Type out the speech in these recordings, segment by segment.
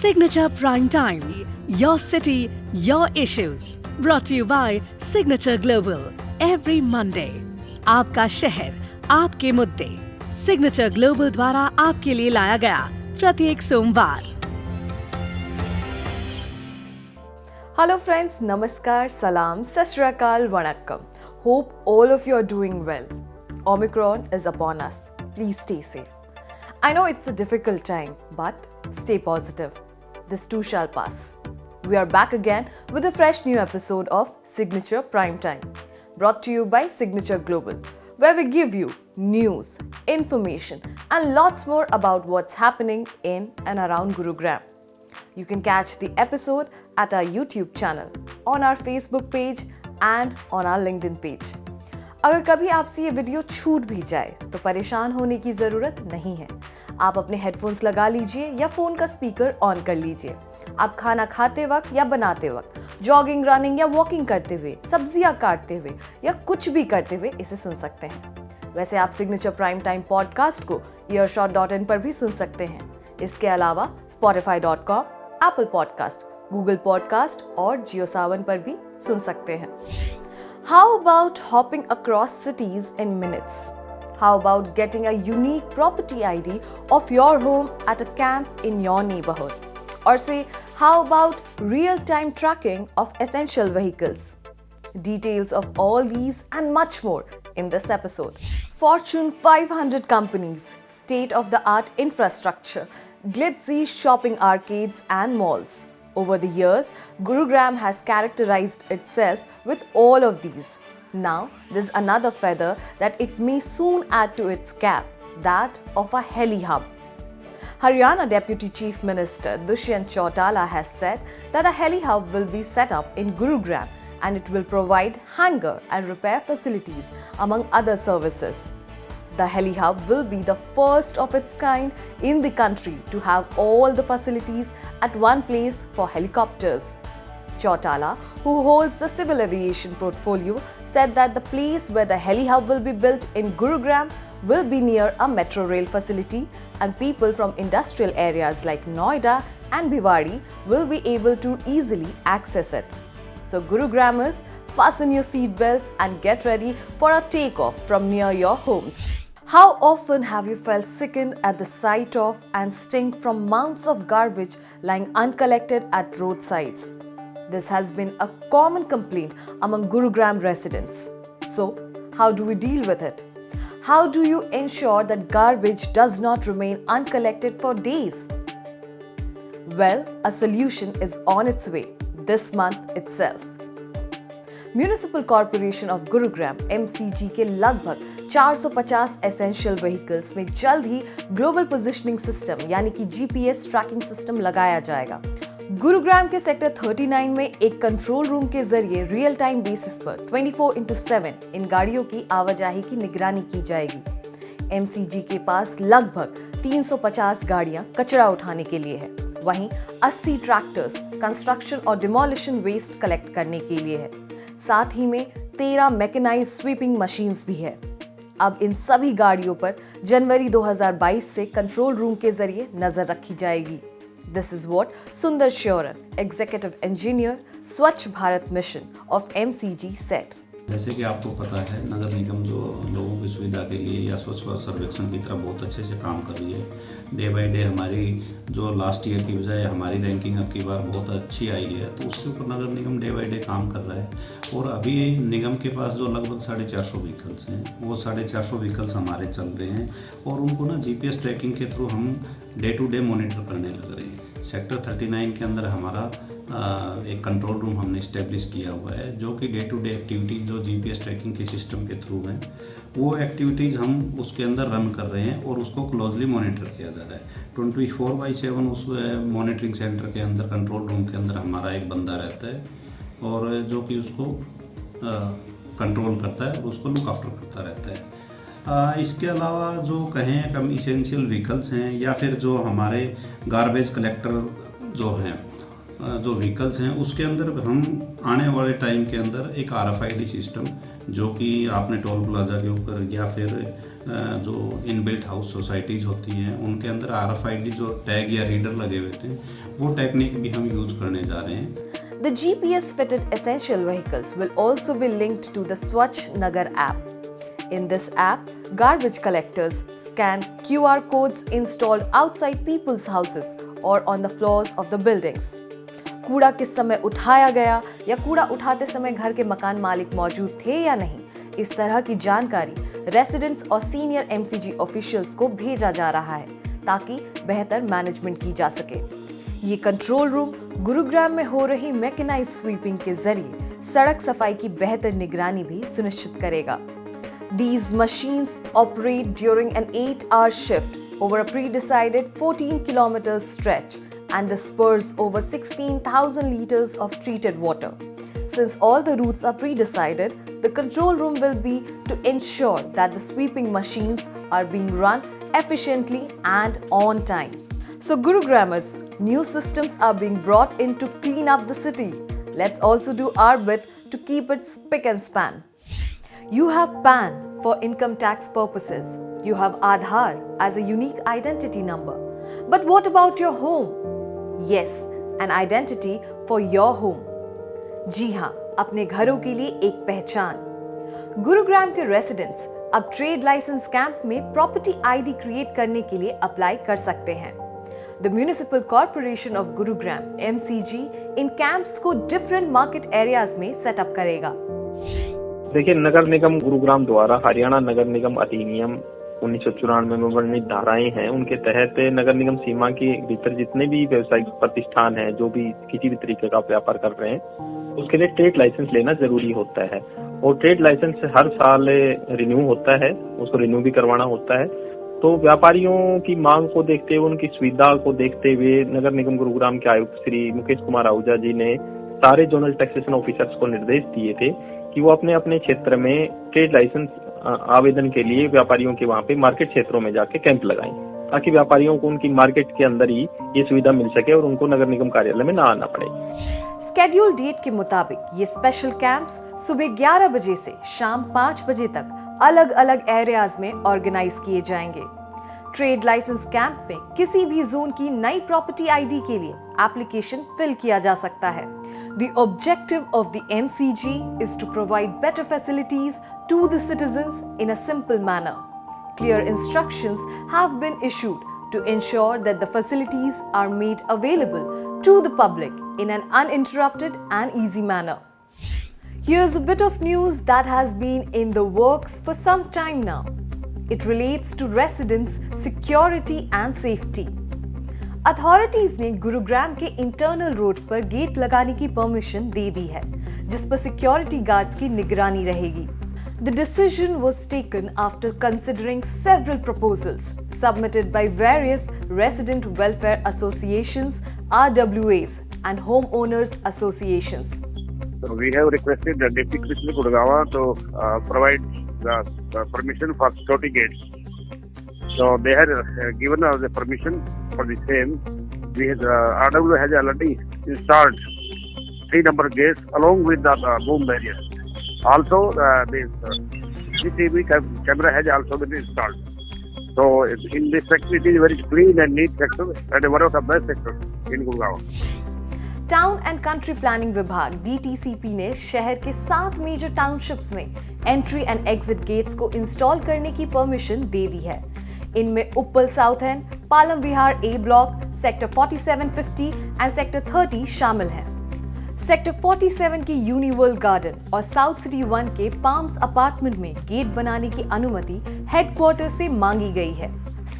Signature Prime Time, your city, your issues. Brought to you by Signature Global. Every Monday. आपका शहर, आपके मुद्दे. Signature Global द्वारा आपके लिए लाया गया प्रत्येक सोमवार. Hello friends, Namaskar, Salam, Sat Shri Akal, Vanakkam. Hope all of you are doing well. Omicron is upon us. Please stay safe. I know it's a difficult time, but stay positive. This too shall pass. We are back again with a fresh new episode of Signature Prime Time, brought to you by Signature Global, where we give you news, information and lots more about what's happening in and around Gurugram. You can catch the episode at our YouTube channel, on our Facebook page and on our LinkedIn page. अगर कभी आपसे ये video छूट भी जाए तो परेशान होने की ज़रूरत नहीं है. आप अपने हेडफोन्स लगा लीजिए या फ़ोन का स्पीकर ऑन कर लीजिए. आप खाना खाते वक्त या बनाते वक्त, जॉगिंग, रनिंग या वॉकिंग करते हुए, सब्जियां काटते हुए या कुछ भी करते हुए इसे सुन सकते हैं. वैसे आप सिग्नेचर प्राइम टाइम पॉडकास्ट को earshot.in पर भी सुन सकते हैं. इसके अलावा spotify.com, Apple podcast, Google podcast और JioSaavn पर भी सुन सकते हैं. How about hopping across cities in minutes? How about getting a unique property ID of your home at a camp in your neighborhood? Or say, how about real-time tracking of essential vehicles? Details of all these and much more in this episode. Fortune 500 companies, state-of-the-art infrastructure, glitzy shopping arcades and malls. Over the years, Gurugram has characterized itself with all of these. Now, there's another feather that it may soon add to its cap, that of a heli hub. Haryana Deputy Chief Minister Dushyant Chautala has said that a heli hub will be set up in Gurugram and it will provide hangar and repair facilities among other services. The heli hub will be the first of its kind in the country to have all the facilities at one place for helicopters. Chautala, who holds the civil aviation portfolio, said that the place where the heli hub will be built in Gurugram will be near a metro rail facility and people from industrial areas like Noida and Bhiwadi will be able to easily access it. So Gurugrammers, fasten your seatbelts and get ready for a takeoff from near your homes. How often have you felt sickened at the sight of and stink from mounds of garbage lying uncollected at roadsides? This has been a common complaint among Gurugram residents. So, how do we deal with it? How do you ensure that garbage does not remain uncollected for days? Well, a solution is on its way this month itself. Municipal corporation of Gurugram MCG के लगभग 450 essential vehicles में जल्द ही global positioning system यानी कि GPS tracking system लगाया जाएगा. गुरुग्राम के sector 39 में एक कंट्रोल रूम के जरिए रियल टाइम बेसिस पर 24/7 इन गाड़ियों की आवाजाही की निगरानी की जाएगी. MCG के पास लगभग 350 गाड़ियां कचरा उठाने के लिए है. वहीं 80 ट्रैक्टर्स कंस्ट्रक्शन और डिमोलिशन वेस्ट कलेक्ट करने के लिए है. साथ ही में 13 मैकेनाइज्ड स्वीपिंग मशीन्स भी है. अब इन सभी गाड़ियों पर जनवरी 2022 से कंट्रोल रूम के जरिए नजर रखी जाएगी. दिस इज व्हाट सुंदर श्योरन, एग्जीक्यूटिव इंजीनियर, स्वच्छ Bharat mission of MCG said. जैसे कि आपको पता है, नगर निगम जो लोगों की सुविधा के लिए या स्वच्छ भारत सर्वेक्षण की तरफ बहुत अच्छे से काम कर रही है. डे बाय डे हमारी जो लास्ट ईयर की बजाय हमारी रैंकिंग अब की बार बहुत अच्छी आई है, तो उसके ऊपर नगर निगम डे बाय डे काम कर रहा है. और अभी निगम के पास जो लगभग 450 व्हीकल्स हैं, वो 450 व्हीकल्स हमारे चल रहे हैं और उनको ना GPS ट्रैकिंग के थ्रू हम डे टू डे मॉनिटर करने लग रहे हैं. सेक्टर 39 के अंदर हमारा एक कंट्रोल रूम हमने इस्टेब्लिश किया हुआ है, जो कि डे टू डे एक्टिविटीज़ जो GPS ट्रैकिंग के सिस्टम के थ्रू हैं, वो एक्टिविटीज़ हम उसके अंदर रन कर रहे हैं और उसको क्लोजली मॉनिटर किया जा रहा है. 24/7 उस मॉनिटरिंग सेंटर के अंदर, कंट्रोल रूम के अंदर हमारा एक बंदा रहता है और जो कि उसको कंट्रोल करता है और उसको लुक आफ्टर करता रहता है. इसके अलावा जो कहें कम इसेंशियल व्हीकल्स हैं या फिर जो हमारे गार्बेज कलेक्टर जो हैं, जो व्हीकल्स हैं, उसके अंदर हम आने वाले टाइम के अंदर एक RFID सिस्टम जो कि आपने टोल प्लाजा के ऊपर या फिर जो इनबिल्ट हाउस सोसाइटीज़ होती हैं उनके अंदर RFID जो टैग या रीडर लगे हुए थे, वो टेक्निक भी हम यूज़ करने जा रहे हैं। The GPS-fitted essential vehicles will also be linked to the Swachh Nagar app. In this app, garbage collectors scan QR codes installed outside people's houses or on the floors of the buildings. कूड़ा किस समय उठाया गया या कूड़ा उठाते समय घर के मकान मालिक मौजूद थे या नहीं, इस तरह की जानकारी रेसिडेंट्स और सीनियर MCG ऑफिशियल्स को भेजा जा रहा है ताकि बेहतर मैनेजमेंट की जा सके। ये कंट्रोल रूम गुरुग्राम में हो रही मैकेनाइज्ड स्वीपिंग के जरिए सड़क सफाई की बेहतर निगरानी भी सुनिश्चित करेगा। These machines operate during an 8-hour shift over a pre-decided 14-kilometer stretch and disperse over 16,000 liters of treated water. Since all the routes are pre-decided, the control room will be to ensure that the sweeping machines are being run efficiently and on time. So Gurugrammers, new systems are being brought in to clean up the city. Let's also do our bit to keep it spick and span. You have PAN for income tax purposes. You have Aadhaar as a unique identity number. But what about your home? Yes, an identity for your home. जी हाँ, अपने घरों के लिए एक पहचान। गुरुग्राम के residents अब trade licence camp में प्रॉपर्टी ID क्रिएट करने के लिए अप्लाई कर सकते हैं। The Municipal Corporation of Gurugram (MCG) in camps को डिफरेंट मार्केट एरियाज में सेटअप करेगा। देखिए, नगर निगम गुरुग्राम द्वारा हरियाणा नगर निगम अधिनियम 1994 में वर्णित धाराएं हैं, उनके तहत नगर निगम सीमा के भीतर जितने भी व्यवसायिक प्रतिष्ठान हैं जो भी किसी भी तरीके का व्यापार कर रहे हैं, उसके लिए ट्रेड लाइसेंस लेना जरूरी होता है। और ट्रेड लाइसेंस हर साल रिन्यू होता है, उसको रिन्यू भी करवाना होता है। तो व्यापारियों की मांग को देखते हुए, उनकी सुविधा को देखते हुए नगर निगम गुरुग्राम के आयुक्त श्री मुकेश कुमार आहूजा जी ने सारे जोनल टैक्सेशन ऑफिसर्स को निर्देश दिए थे कि वो अपने अपने क्षेत्र में ट्रेड लाइसेंस आवेदन के लिए व्यापारियों के वहाँ पे मार्केट क्षेत्रों में जाके कैंप लगाएं, ताकि व्यापारियों को उनकी मार्केट के अंदर ही ये सुविधा मिल सके और उनको नगर निगम कार्यालय में ना आना पड़े। स्केड्यूल डेट के मुताबिक ये स्पेशल कैंप्स सुबह 11 बजे से शाम 5 बजे तक अलग अलग एरियाज में ऑर्गेनाइज किए जाएंगे। ट्रेड लाइसेंस कैंप में किसी भी जोन की नई प्रॉपर्टी ID के लिए एप्लीकेशन फिल किया जा सकता है। The objective of the MCG is to provide better facilities to the citizens in a simple manner. Clear instructions have been issued to ensure that the facilities are made available to the public in an uninterrupted and easy manner. Here's a bit of news that has been in the works for some time now. It relates to residents' security and safety. Authorities ने गुरुग्राम के internal roads पर gate लगाने की permission दे दी है, जिस पर सिक्योरिटी गार्ड्स की निगरानी रहेगी। The decision was taken after considering several proposals submitted by various resident welfare associations, RWAs, and homeowners associations. So we have requested the Deputy Commissioner Gurgaon to provide the permission for security gates. So they had given us the permission for the same. RW has already installed 3 number gates along with the boom barrier. Also, the CCTV camera has also been installed. So in this sector, it is very clean and neat sector and one of the best sectors in Gurgaon. Town and country planning विभाग DTCP ने शहर के 7 major townships में entry and exit gates को install करने की permission दे दी है। इनमें Uppal south end, Palam Vihar A block, sector 4750 and sector 30 शामिल हैं। सेक्टर 47 के यूनिवर्ल्ड गार्डन और साउथ सिटी 1 के पाम्स अपार्टमेंट में गेट बनाने की अनुमति हेडक्वार्टर से मांगी गई है।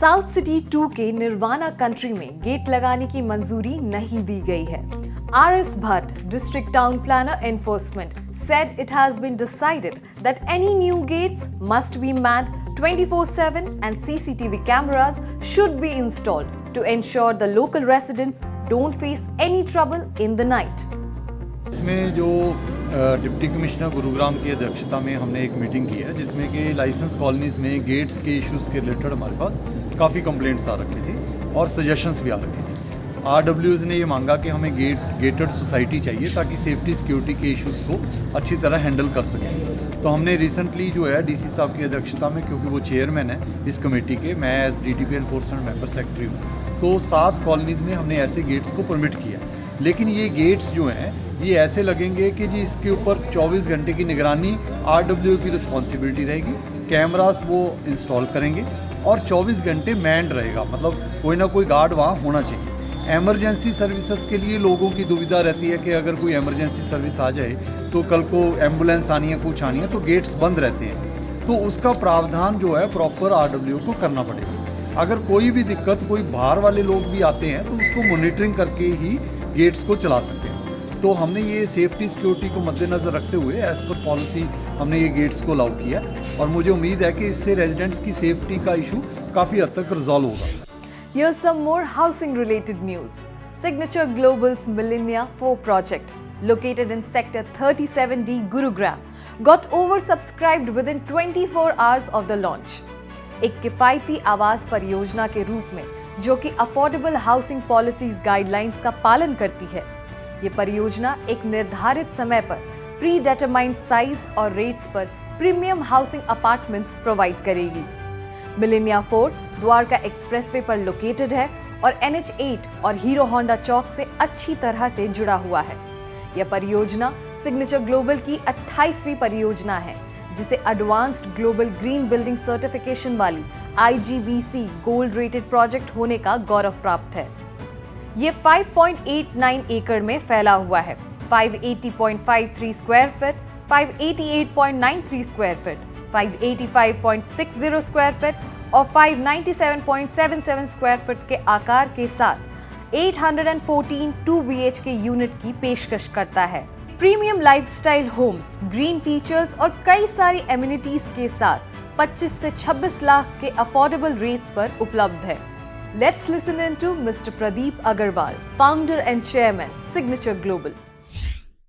साउथ सिटी 2 के निर्वाणा कंट्री में गेट लगाने की मंजूरी नहीं दी गई है। RS Bhatt, District Town Planner Enforcement, said it has been decided that any new gates must be manned 24/7 and CCTV cameras should be installed to ensure the local residents don't face any trouble in the night. इसमें जो deputy commissioner Gurugram की अध्यक्षता में हमने एक meeting की है, जिसमें कि लाइसेंस कॉलोनीज़ में गेट्स के इश्यूज़ के रिलेटेड हमारे पास काफ़ी कंप्लेंट्स आ रखी थी और सजेशंस भी आ रखी थी। RWs ने ये मांगा कि हमें गेटेड सोसाइटी चाहिए ताकि सेफ्टी सिक्योरिटी के इश्यूज़ को अच्छी तरह हैंडल कर सकें। तो हमने रिसेंटली जो है DC साहब की अध्यक्षता में, क्योंकि वो चेयरमैन है इस कमेटी के, मैं as DTP enforcement member secretary हूँ, तो 7 कॉलोनीज़ में हमने ऐसे गेट्स को परमिट किया। लेकिन ये गेट्स जो हैं ये ऐसे लगेंगे कि जी इसके ऊपर 24 घंटे की निगरानी RW की रिस्पॉन्सिबिलिटी रहेगी, कैमरास वो इंस्टॉल करेंगे और 24 घंटे मैंड रहेगा, मतलब कोई ना कोई गार्ड वहाँ होना चाहिए। एमरजेंसी सर्विसेज के लिए लोगों की दुविधा रहती है कि अगर कोई एमरजेंसी सर्विस आ जाए तो कल को एम्बुलेंस आनी है, कुछ आनी है, तो गेट्स बंद रहते हैं, तो उसका प्रावधान जो है प्रॉपर RW को करना पड़ेगा। अगर कोई भी दिक्कत, कोई बाहर वाले लोग भी आते हैं तो उसको मॉनिटरिंग करके ही गेट्स को चला सकते हैं। तो हमने ये सेफ्टी सिक्योरिटी को मद्देनज़र रखते हुए एज पर पॉलिसी हमने ये गेट्स को अलाउ किया और मुझे उम्मीद है कि इससे रेजिडेंट्स की सेफ्टी का इशू काफ़ी हद तक रिजॉल्व होगा। Here's some more housing related news. Signature Global's Millennia 4 project, located in Sector 37D, Gurugram, got oversubscribed within 24 hours of the launch. एक किफ़ायती आवास परियोजना के रूप में जो कि अफोर्डेबल हाउसिंग पॉलिसीज गाइडलाइंस का पालन करती है, ये परियोजना एक निर्धारित समय पर प्री डिटरमाइंड साइज और रेट्स पर प्रीमियम हाउसिंग अपार्टमेंट्स प्रोवाइड करेगी। मिलेनिया 4 द्वारका एक्सप्रेसवे पर लोकेटेड है और NH8 और हीरो होंडा चौक से अच्छी तरह से जुड़ा हुआ है। यह परियोजना सिग्नेचर ग्लोबल की 28वीं परियोजना है जिसे advanced global green building certification वाली IGBC गोल्ड रेटेड प्रोजेक्ट होने का गौरव प्राप्त है। ये 5.89 एकड़ में फैला हुआ है। 580.53 square feet, 588.93 square feet, 585.60 square feet और 597.77 स्क्वायर फीट के आकार के साथ 814 2 BHK यूनिट की पेशकश करता है। Premium lifestyle homes, green features और कई सारी एमिनिटीज के साथ 25 से 26 लाख के अफोर्डेबल रेट्स पर उपलब्ध है। Let's listen into Mr. Pradeep Agarwal, founder and chairman, Signature Global.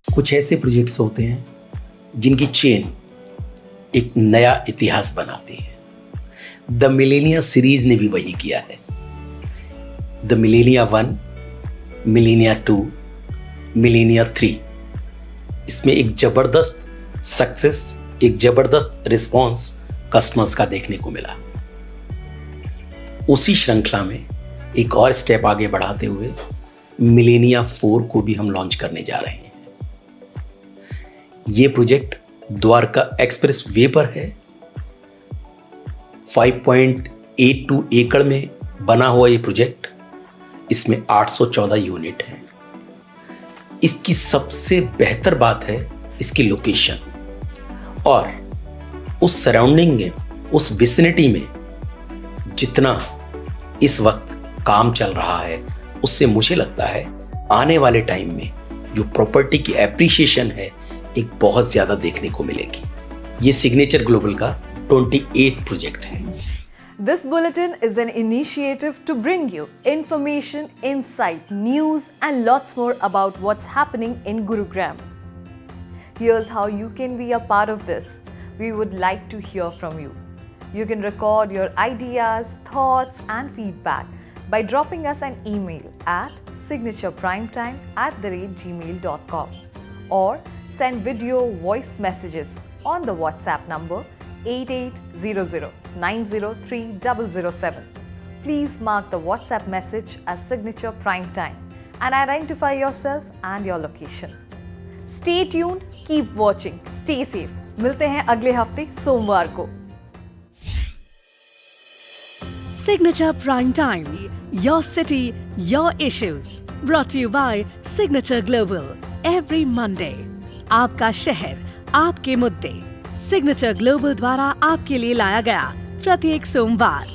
कुछ ऐसे प्रोजेक्ट्स होते हैं जिनकी चेन एक नया इतिहास बनाती है। द मिलेनिया सीरीज ने भी वही किया है। द मिलेनिया 1, मिलेनिया 2, मिलेनिया 3, इसमें एक जबरदस्त सक्सेस, एक जबरदस्त रिस्पॉन्स कस्टमर्स का देखने को मिला। उसी श्रृंखला में एक और स्टेप आगे बढ़ाते हुए मिलेनिया 4 को भी हम लॉन्च करने जा रहे हैं। ये प्रोजेक्ट द्वारका एक्सप्रेस वे पर है। 5.82 एकड़ में बना हुआ ये प्रोजेक्ट, इसमें 814 यूनिट हैं। इसकी सबसे बेहतर बात है इसकी लोकेशन और उस सराउंडिंग में, उस विसिनिटी में जितना इस वक्त काम चल रहा है, उससे मुझे लगता है आने वाले टाइम में जो प्रॉपर्टी की एप्रिसिएशन है एक बहुत ज्यादा देखने को मिलेगी। ये सिग्नेचर ग्लोबल का 28th प्रोजेक्ट है। This bulletin is an initiative to bring you information, insight, news and lots more about what's happening in Gurugram. Here's how you can be a part of this. We would like to hear from you. You can record your ideas, thoughts and feedback by dropping us an email at signatureprimetime@gmail.com or send video voice messages on the WhatsApp number 8800903007. Please mark the WhatsApp message as Signature Prime Time and identify yourself and your location. Stay tuned, keep watching, stay safe. मिलते हैं अगले हफ्ते सोमवार को। Signature Prime Time, your city, your issues. Brought to you by Signature Global. Every Monday. आपका शहर, आपके मुद्दे। Signature Global द्वारा आपके लिए लाया गया प्रत्येक सोमवार।